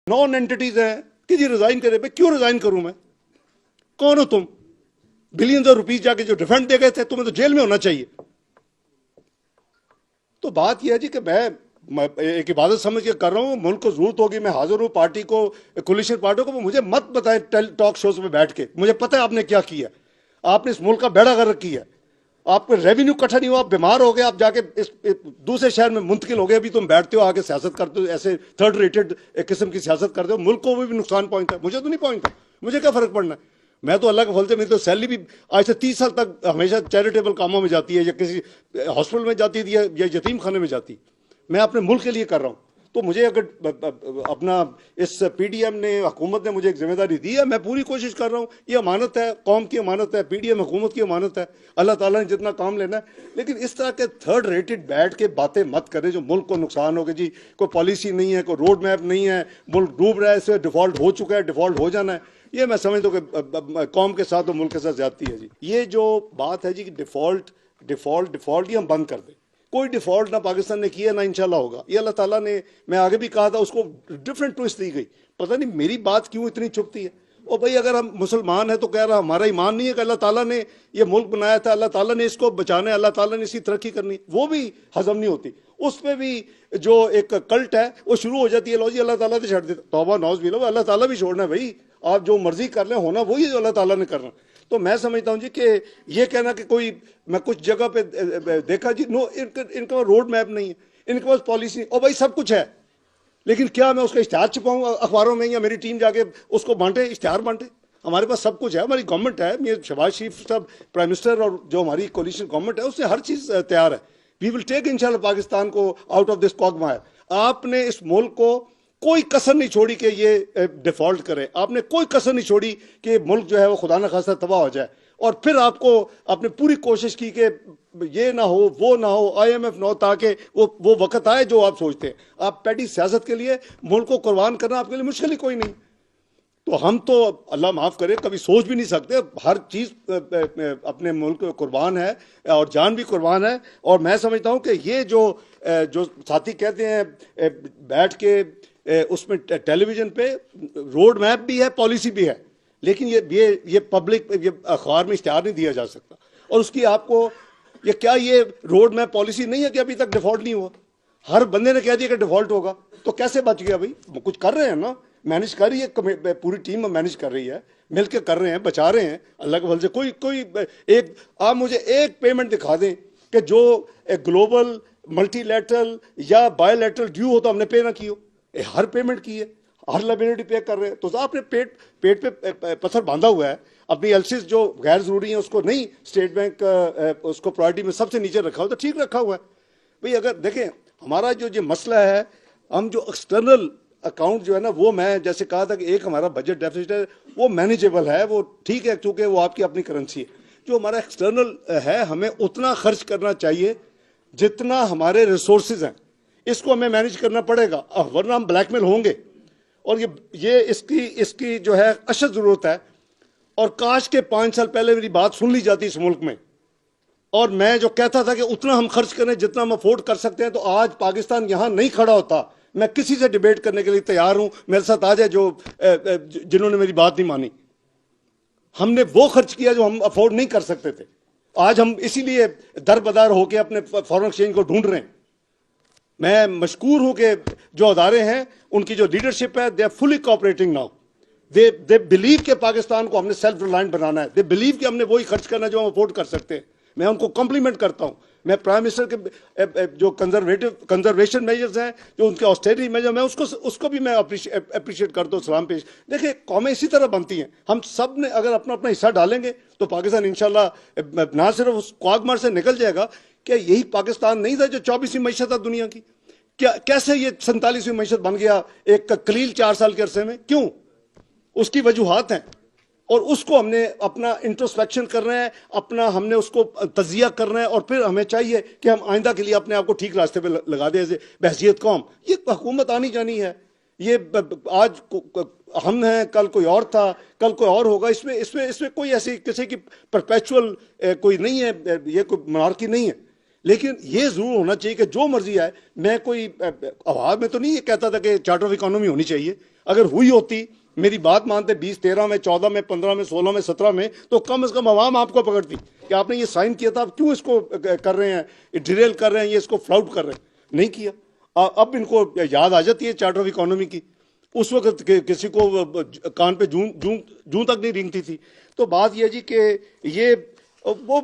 Non entities हैं कि जी resign करे। भाई क्यों रिजाइन करूं मैं? कौन हो तुम? बिलियंस ऑफ रुपीज जाके जो डिफेंड दे गए थे, तुम्हें तो जेल में होना चाहिए। तो बात यह है जी कि मैं एक इबादत समझ के कर रहा हूं, मुल्क को जरूरत होगी, मैं हाजिर हूं पार्टी को, कोलिशन पार्टी को। मुझे मत बताएं टॉक शोज में बैठ के, मुझे पता है आपने क्या किया। आपने इस मुल्क का बेड़ा गर्क किया। आपको रेवेन्यू इकट्ठा नहीं हुआ, आप बीमार हो गए, आप जाके इस दूसरे शहर में मुंतकिल हो गए। अभी तुम बैठते हो आके सियासत करते हो, ऐसे थर्ड रेटेड किस्म की सियासत करते हो। मुल्क को भी नुकसान पहुंचता है, मुझे तो नहीं पहुंचता। मुझे क्या फर्क पड़ना है? मैं तो अल्लाह के फल से, मेरी तो सैलरी भी आज से 30 साल तक हमेशा चैरिटेबल कामों में जाती है, या किसी हॉस्पिटल में जाती थी, या यतीम खाने में जाती। मैं अपने मुल्क के लिए कर रहा हूं। तो मुझे अगर अपना इस पीडीएम ने, हुकूमत ने मुझे एक जिम्मेदारी दी है, मैं पूरी कोशिश कर रहा हूं। ये अमानत है, कौम की अमानत है, पीडीएम हुकूमत की अमानत है। अल्लाह ताला ने जितना काम लेना है। लेकिन इस तरह के थर्ड रेटेड बैठ के बातें मत करें जो मुल्क को नुकसान होगा। जी कोई पॉलिसी नहीं है, कोई रोड मैप नहीं है, मुल्क डूब रहा है, इससे डिफॉल्ट हो चुका है, डिफॉल्ट हो जाना है। ये मैं समझता हूँ कि कौम के साथ और मुल्क के साथ ज्यादती है जी। ये जो बात है जी कि डिफॉल्ट डिफॉल्ट डिफॉल्ट, ये हम बंद कर दें। कोई डिफॉल्ट ना पाकिस्तान ने किया, ना इंशाल्लाह होगा। ये अल्लाह ताला ने, मैं आगे भी कहा था, उसको डिफरेंट ट्विस्ट दी गई। पता नहीं मेरी बात क्यों इतनी चुभती है। और भाई अगर हम मुसलमान हैं तो कह रहा हमारा ईमान नहीं है कि अल्लाह ताला ने ये मुल्क बनाया था, अल्लाह ताला ने इसको बचाना है, अल्लाह ताला ने इसकी तरक्की करनी, वो भी हजम नहीं होती। उस पर भी जो एक कल्ट है वो शुरू हो जाती है। लो जी अल्लाह ताला ने छोड़ देता, तौबा नौज भी लो, अल्लाह ताला भी छोड़ना है भाई। आप जो मर्जी कर लें, होना वही है जो अल्लाह ताला ने करना। तो मैं समझता हूं जी कि ये कहना कि कोई, मैं कुछ जगह पे देखा जी, नो इनका रोड मैप नहीं है, इनके पास पॉलिसी, और भाई सब कुछ है, लेकिन क्या मैं उसका इश्तिहार छुपाऊं अखबारों में, या मेरी टीम जाके उसको बांटे, इश्तिहार बांटे? हमारे पास सब कुछ है, हमारी गवर्नमेंट है, मेरे शहबाज शरीफ साहब प्राइम मिनिस्टर, और जो हमारी कोलिशन गवर्नमेंट है उससे हर चीज तैयार है। वी विल टेक इंशाल्लाह पाकिस्तान को आउट ऑफ दिस क्वागमायर। आपने इस मुल्क को कोई कसर नहीं छोड़ी कि ये डिफॉल्ट करे, आपने कोई कसर नहीं छोड़ी कि मुल्क जो है वो खुदा न खास्ता तबाह हो जाए। और फिर आपको आपने पूरी कोशिश की कि ये ना हो, वो ना हो, IMF ना हो, ताकि वो वक्त आए जो आप सोचते हैं। आप पैटी सियासत के लिए मुल्क को कुर्बान करना आपके लिए मुश्किल ही कोई नहीं। तो हम तो अल्लाह माफ़ करे कभी सोच भी नहीं सकते। हर चीज़ अपने मुल्क में कुर्बान है, और जान भी कुर्बान है। और मैं समझता हूँ कि ये जो साथी कहते हैं बैठ के उसमें टेलीविज़न पे रोड मैप भी है, पॉलिसी भी है, लेकिन ये पब्लिक, ये अखबार में इश्तिहार नहीं दिया जा सकता। और उसकी आपको ये क्या, ये रोड मैप पॉलिसी नहीं है कि अभी तक डिफॉल्ट नहीं हुआ? हर बंदे ने कह दिया कि डिफॉल्ट होगा, तो कैसे बच गया भाई? कुछ कर रहे हैं ना, मैनेज कर रही है पूरी टीम, मैनेज कर रही है, मिलकर कर रहे हैं, बचा रहे हैं अल्लाह के फल से। कोई एक, आप मुझे एक पेमेंट दिखा दें कि जो ग्लोबल, मल्टीलैटरल या बायोलैटरल ड्यू हो तो हमने पे ना की हो। हर पेमेंट की है, हर लायबिलिटी पे कर रहे हैं। तो आपने पेट पे पत्थर बांधा हुआ है। अपनी एलसीज जो गैर जरूरी है उसको नहीं, स्टेट बैंक उसको प्रायोरिटी में सबसे नीचे रखा हो तो ठीक रखा हुआ है भाई। अगर देखें हमारा जो ये मसला है, हम जो एक्सटर्नल अकाउंट जो है ना, वो मैं जैसे कहा था कि एक हमारा बजट डेफिसिट है, वो मैनेजेबल है, वो ठीक है, क्योंकि वो आपकी अपनी करेंसी है। जो हमारा एक्सटर्नल है, हमें उतना खर्च करना चाहिए जितना हमारे रिसोर्सेज हैं, इसको हमें मैनेज करना पड़ेगा, वरना हम ब्लैकमेल होंगे। और ये इसकी जो है अशद जरूरत है। और काश के 5 साल पहले मेरी बात सुन ली जाती इस मुल्क में, और मैं जो कहता था कि उतना हम खर्च करें जितना हम अफोर्ड कर सकते हैं, तो आज पाकिस्तान यहां नहीं खड़ा होता। मैं किसी से डिबेट करने के लिए तैयार हूं, मेरे साथ आ जाए जो जिन्होंने मेरी बात नहीं मानी। हमने वो खर्च किया जो हम अफोर्ड नहीं कर सकते थे। आज हम इसीलिए दरबदर होकर अपने फॉरेन एक्सचेंज को ढूंढ रहे हैं। मैं मशकूर हूं कि जो अदारे हैं, उनकी जो लीडरशिप है, they are fully cooperating now. They believe के पाकिस्तान को हमने सेल्फ रिलायंट बनाना है। दे बिलीव कि हमने वही खर्च करना जो हम अफोर्ड कर सकते हैं। मैं उनको कॉम्प्लीमेंट करता हूं। मैं प्राइम मिनिस्टर के जो कंजर्वेशन मेजर्स हैं, जो उनके ऑस्टेरिटी मेजर, मैं उसको भी मैं अप्रिशिएट करता हूँ, सलाम पेश। देखिए कौमें इसी तरह बनती हैं। हम सब ने अगर अपना अपना हिस्सा डालेंगे तो पाकिस्तान इंशाल्लाह ना सिर्फ उस क्वागमार से निकल जाएगा। क्या यही पाकिस्तान नहीं था जो 24वीं मईशत था दुनिया की? क्या कैसे ये 47वीं मईशत बन गया एक कलील 4 साल के अरसे में? क्यों? उसकी वजूहात हैं, और उसको हमने अपना इंट्रोस्पेक्शन करना है, अपना हमने उसको तजिया करना है। और फिर हमें चाहिए कि हम आइंदा के लिए अपने आप को ठीक रास्ते पे लगा दें बहसियत कौम। ये हुकूमत आनी जानी है। ये आज हम हैं, कल कोई और था, कल कोई और होगा। इसमें कोई ऐसी किसी की परपेचुअल कोई नहीं है, ये कोई मोनार्की नहीं है। लेकिन ये जरूर होना चाहिए कि जो मर्जी आए, मैं कोई आवाज में तो नहीं ये कहता था कि चार्टर ऑफ इकोनॉमी होनी चाहिए। अगर हुई होती, मेरी बात मानते 2013 में, 14 में, 15 में, 16 में, 17 में, तो कम से कम आवाम आपको पकड़ती कि आपने ये साइन किया था, आप क्यों इसको कर रहे हैं, डिरेल कर रहे हैं, ये इसको फ्लाउट कर रहे हैं। नहीं किया। अब इनको याद आ जाती है चार्टर ऑफ इकोनॉमी की। उस वक्त किसी को कान पे जूं जूं जूं तक नहीं रेंगती थी। तो बात यह जी कि ये वो